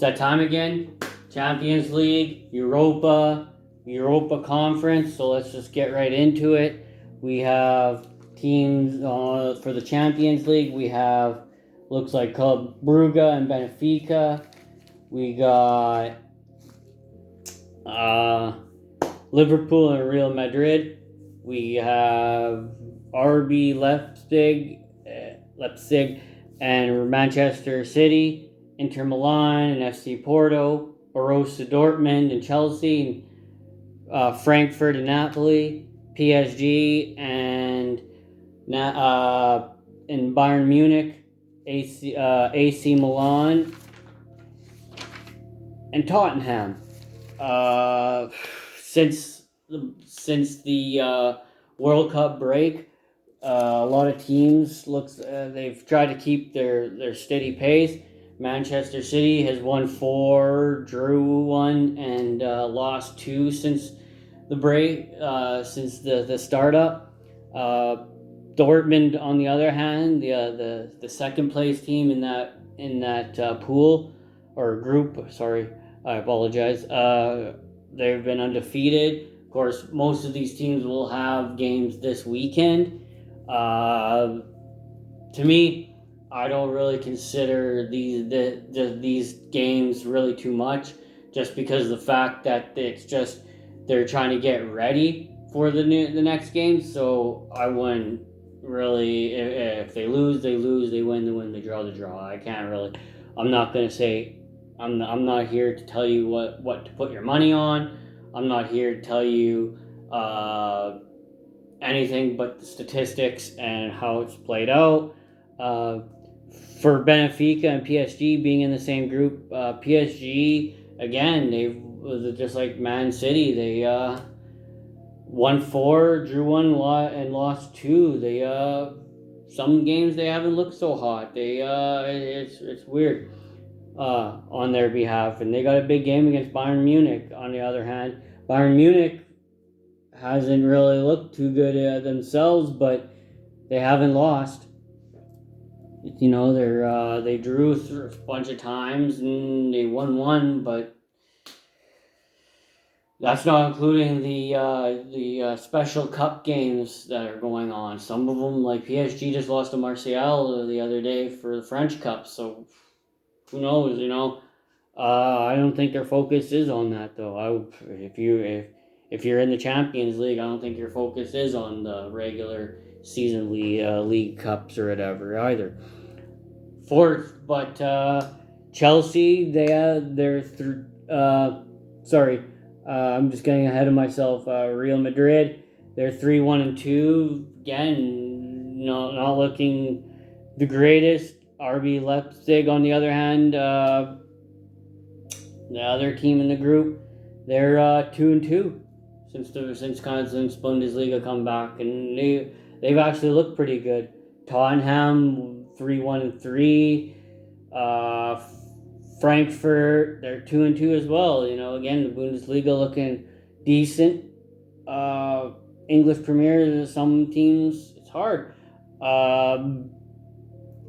that time again. Champions League, Europa Conference. So let's just get right into it. We have teams for the Champions League. We have, looks like, Club Brugge and Benfica. We got Liverpool and Real Madrid. We have RB Leipzig and Manchester City, Inter Milan and FC Porto, Borussia Dortmund and Chelsea, Frankfurt and Napoli, PSG and Bayern Munich, AC Milan, and Tottenham. Since the World Cup break, a lot of teams they've tried to keep their steady pace. Manchester City has won 4, drew 1, and lost 2 since the break, since the startup. Dortmund, on the other hand, the second place team in that pool or group. Sorry, I apologize. They've been undefeated. Of course, most of these teams will have games this weekend. To me, I don't really consider these games really too much, just because of the fact that it's just they're trying to get ready for the next game. So I wouldn't really, if they lose, they lose. They win, they draw, they draw. I can't really. I'm not gonna say. I'm not here to tell you what to put your money on. I'm not here to tell you anything but the statistics and how it's played out. For Benfica and PSG being in the same group, PSG, again, they just like Man City. They won 4, drew 1, and lost 2. They some games they haven't looked so hot. It's weird on their behalf, and they got a big game against Bayern Munich. On the other hand, Bayern Munich hasn't really looked too good themselves, but they haven't lost. You know, they drew a bunch of times and they won 1, but that's not including the special cup games that are going on. Some of them, like PSG, just lost to Marseille the other day for the French Cup. So who knows? You know, I don't think their focus is on that though. If you're in the Champions League, I don't think your focus is on the regular season league cups or whatever either. Fourth, but Chelsea, I'm just getting ahead of myself. Real Madrid, they're 3-1-2. Again, not looking the greatest. RB Leipzig, on the other hand, the other team in the group, they're 2-2 since Bundesliga come back, and they've actually looked pretty good. Tottenham 3-1-3. Frankfurt, they're 2-2 as well. You know, again, the Bundesliga looking decent. English Premier, some teams, it's hard.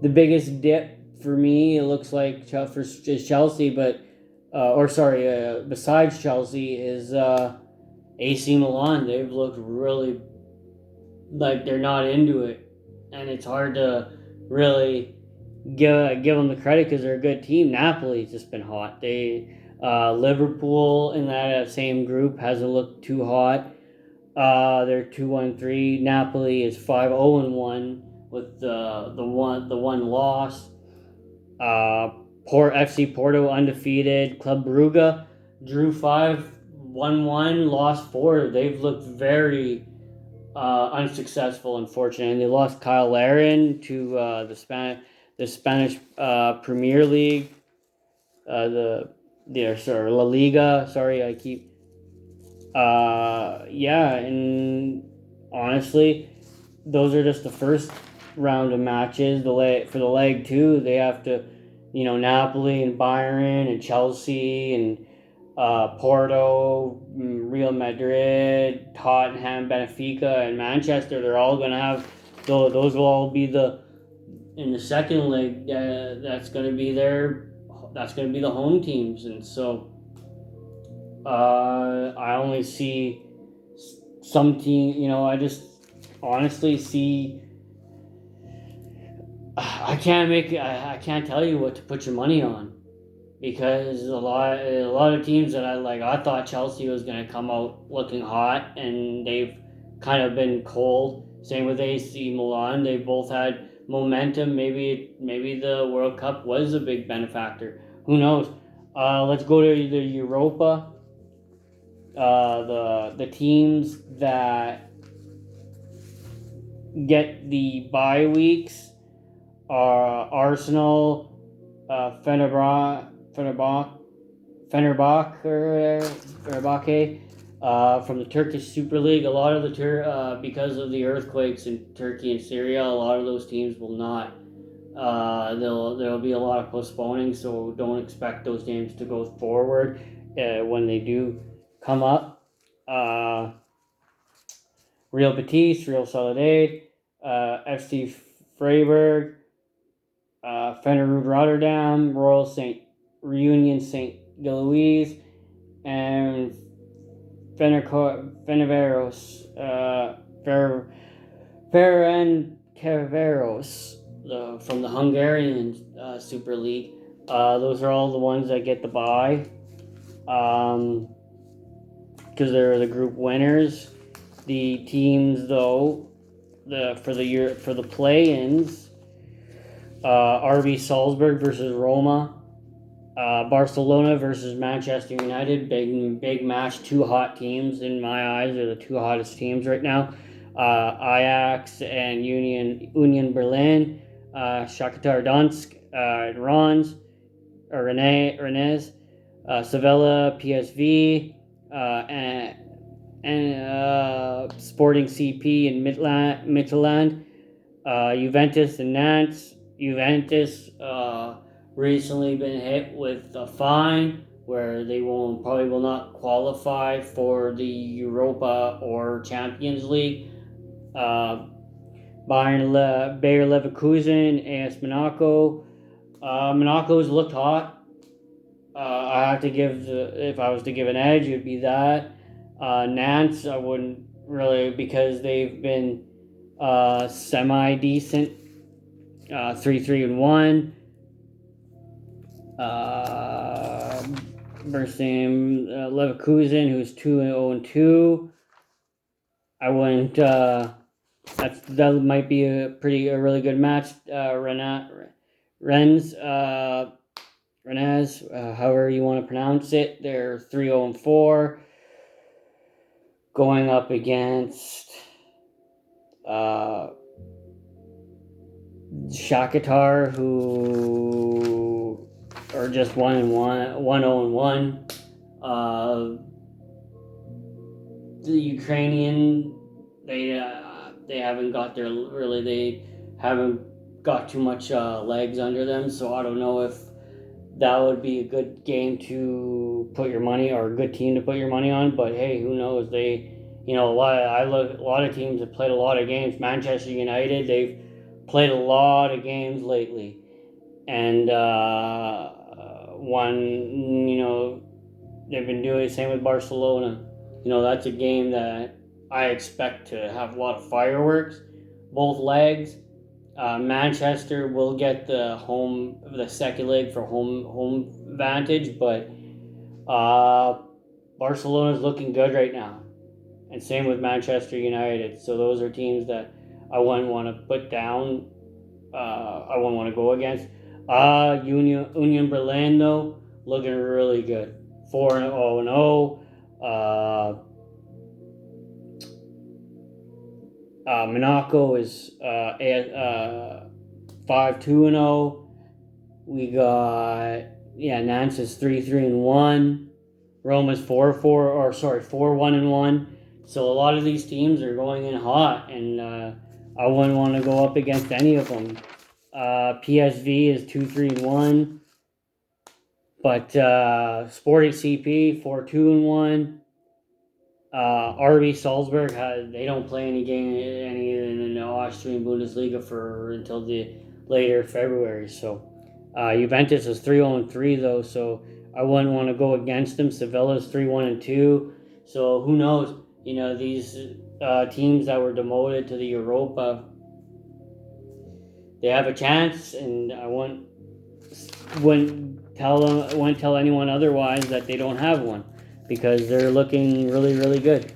The biggest dip for me, it looks like, is Chelsea, but besides Chelsea, is AC Milan. They've looked really like they're not into it, and it's hard to really give them the credit because they're a good team. Napoli's just been hot. Liverpool in that same group hasn't looked too hot. They're 2-1-3. Napoli is 5-0-1 with the one loss. FC Porto undefeated. Club Brugge drew 5, won 1, lost 4. They've looked very unsuccessful, unfortunately. And they lost Kyle Larin to the Spanish Premier League, La Liga. Sorry, I keep. And honestly, those are just the first round of matches. For the leg 2, they have to, Napoli and Bayern and Chelsea and Porto, Real Madrid, Tottenham, Benfica, and Manchester. They're all going to have. Those will all be in the second leg. That's going to be their that's going to be the home teams, and so I only see some team. I just honestly see. I can't tell you what to put your money on because a lot of teams that I thought Chelsea was going to come out looking hot, and they've kind of been cold. Same with AC Milan. They both had momentum. Maybe the World Cup was a big benefactor. Who knows? Let's go to the Europa. The teams that get the bye weeks are Arsenal, Fenerbahce, from the Turkish Super League. A lot of because of the earthquakes in Turkey and Syria, a lot of those teams will not. There'll be a lot of postponing, so don't expect those games to go forward when they do come up. Real Betis, Real Sociedad, FC Freiburg, Feyenoord Rotterdam, Royal St. Reunion St. Gilloise, and Fenerbahce, Ferencvaros, from the Hungarian Super League. Those are all the ones that get the bye, because they're the group winners. The teams, though, for the play-ins, RB Salzburg versus Roma, Barcelona versus Manchester United. Big match. Two hot teams in my eyes. They're the two hottest teams right now. Ajax and Union Berlin, Shakhtar Donetsk, Rennes, Sevilla, PSV, and Sporting CP in Midtjylland, Juventus and Nantes. Juventus recently been hit with a fine where they probably will not qualify for the Europa or Champions League. Bayer Leverkusen, AS Monaco. Monaco's looked hot. I have to if I was to give an edge, it would be that. Nantes, I wouldn't really, because they've been semi decent. 3-3-1. Versus Leverkusen, who's 2-0-2. I wouldn't. That might be a really good match. Rennes, however you want to pronounce it. They're 3-0-4, going up against Shakhtar, who are just 1-0-1. The Ukrainian, they haven't got they haven't got too much legs under them, so I don't know if that would be a good game to put your money, or a good team to put your money on. But hey, who knows? A lot of teams have played a lot of games. Manchester United, they've played a lot of games lately, and they've been doing the same with Barcelona. That's a game that I expect to have a lot of fireworks, both legs. Manchester will get the second leg for home advantage, but Barcelona's looking good right now, and same with Manchester United. So those are teams that I wouldn't want to put down. I wouldn't want to go against. Union Berlin, though, looking really good. 4-0-0. Monaco is 5-2-0. We got Nantes is 3-3-1. Rome is 4-1-1. So a lot of these teams are going in hot, and I wouldn't want to go up against any of them. PSV is 2-3-1, but Sporting CP 4-2-1. RB Salzburg they don't play any in the Austrian Bundesliga until the later February. So Juventus is 3-0-3 though, so I wouldn't want to go against them. Sevilla's 3-1-2, so who knows? These teams that were demoted to the Europa, they have a chance, and I wouldn't tell anyone otherwise that they don't have one, because they're looking really, really good.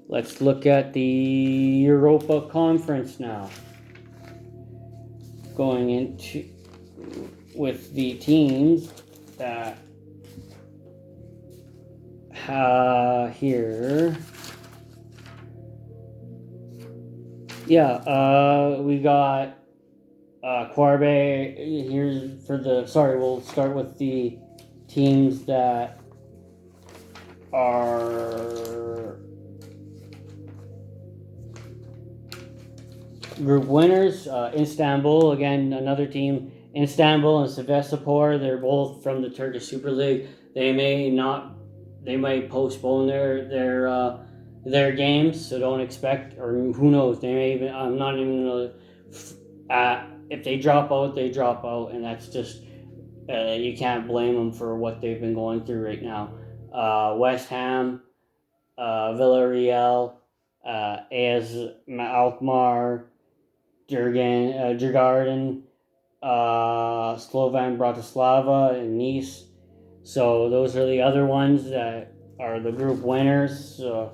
Let's look at the Europa Conference now. Going into with the teams that here. We got Quarbe here for the. Sorry, we'll start with the teams that are group winners. Istanbul, again, another team. Istanbul and Sivasspor, they're both from the Turkish Super League. They might postpone their games, so don't expect, or who knows, they may even, I'm not even gonna, if they drop out, they drop out, and that's just, you can't blame them for what they've been going through right now. West Ham, Villarreal, AS Alkmaar, Djurgården, Slovan Bratislava, and Nice. So those are the other ones that are the group winners. I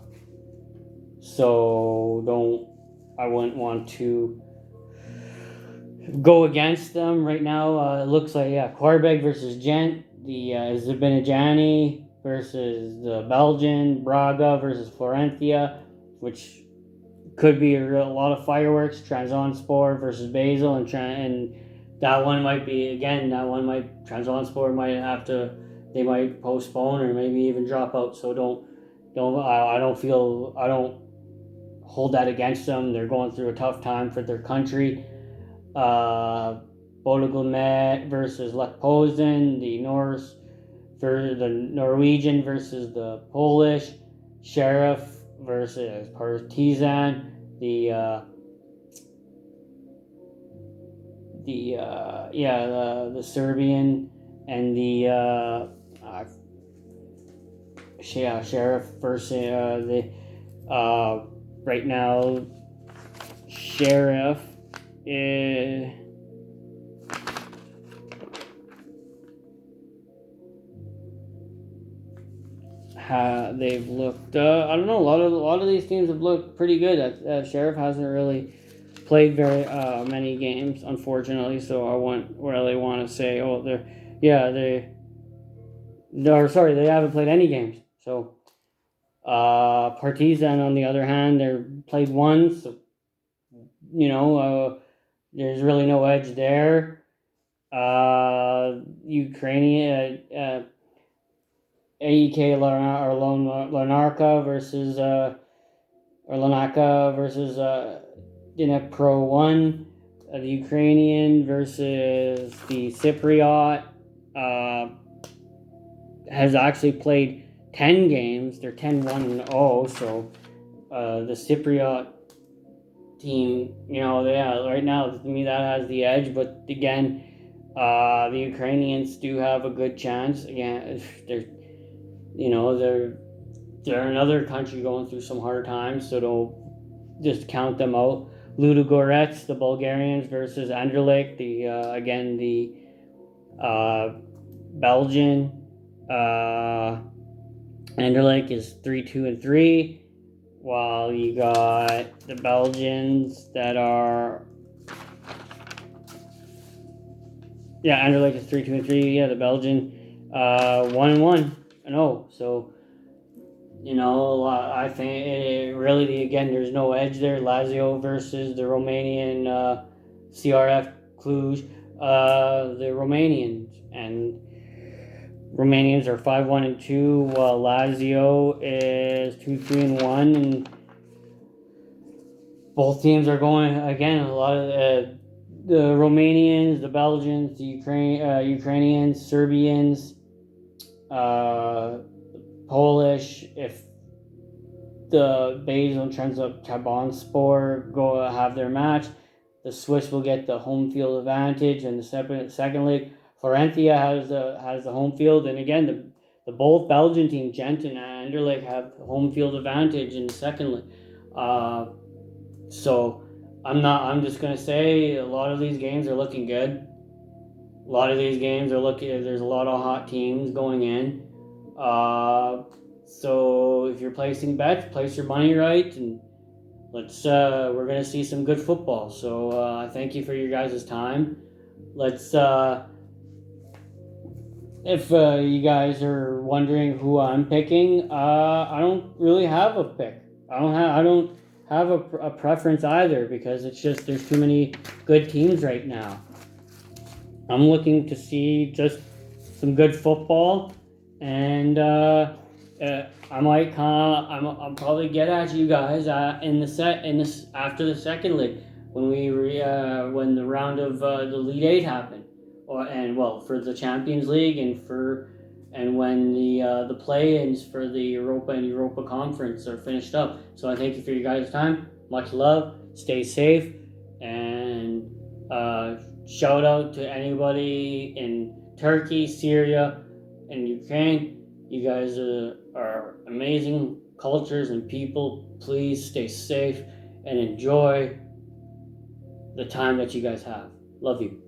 wouldn't want to go against them right now. It looks like Quarbeg versus Gent, the Zibinajani versus the Belgian, Braga versus Florentia, which could be a lot of fireworks. Trabzonspor versus Basel, and that one might be again. Trabzonspor they might postpone or maybe even drop out. So I don't hold that against them. They're going through a tough time for their country. Bodø/Glimt versus Lech Poznan, the Norwegian versus the Polish, Sheriff versus Partizan, the Serbian, and the Sheriff versus right now Sheriff is. They've looked. I don't know. A lot of these teams have looked pretty good. Sheriff hasn't really played very many games, unfortunately. So I wouldn't really want to say, oh, they haven't played any games. So Partizan, on the other hand, they're played one. So there's really no edge there. Ukrainian. AEK Larnaca versus Dnipro 1, the Ukrainian versus the Cypriot has actually played 10 games. They're 10-1-0, so the Cypriot team, right now, to me, that has the edge, but again, the Ukrainians do have a good chance. Again, they're another country going through some hard times, so don't just count them out. Ludogorets, the Bulgarians versus Anderlecht, the Belgian. Anderlecht is 3-2-3, while you got the Belgians that are. Anderlecht is 3-2-3. Yeah, the Belgian 1-1. No, so I think really again there's no edge there. Lazio versus the Romanian CRF Cluj, the Romanians are 5-1-2, while Lazio is 2-3-1, and both teams are going again. A lot of the Romanians, the Belgians, the Ukrainians, Serbians. Polish, if the Basel and Trabzonspor go have their match, The Swiss will get the home field advantage in the second leg. Florentia has the home field, and again the both Belgian team, Gent and Anderlecht, have home field advantage in the second leg. So I'm just gonna say a lot of these games are looking good. A lot of these games are looking. There's a lot of hot teams going in. So if you're placing bets, place your money right, and we're gonna see some good football. So thank you for your guys' time. Let's if you guys are wondering who I'm picking, I don't really have a pick. I don't have a preference either, because it's just there's too many good teams right now. I'm looking to see just some good football, and I might I'll probably get at you guys in this after the second league when when the round of the Elite Eight happened, for the Champions League and when the play-ins for the Europa and Europa Conference are finished up. So I thank you for your guys' time. Much love. Stay safe, and shout out to anybody in Turkey, Syria, and Ukraine. You guys are amazing cultures and people. Please stay safe and enjoy the time that you guys have. Love you.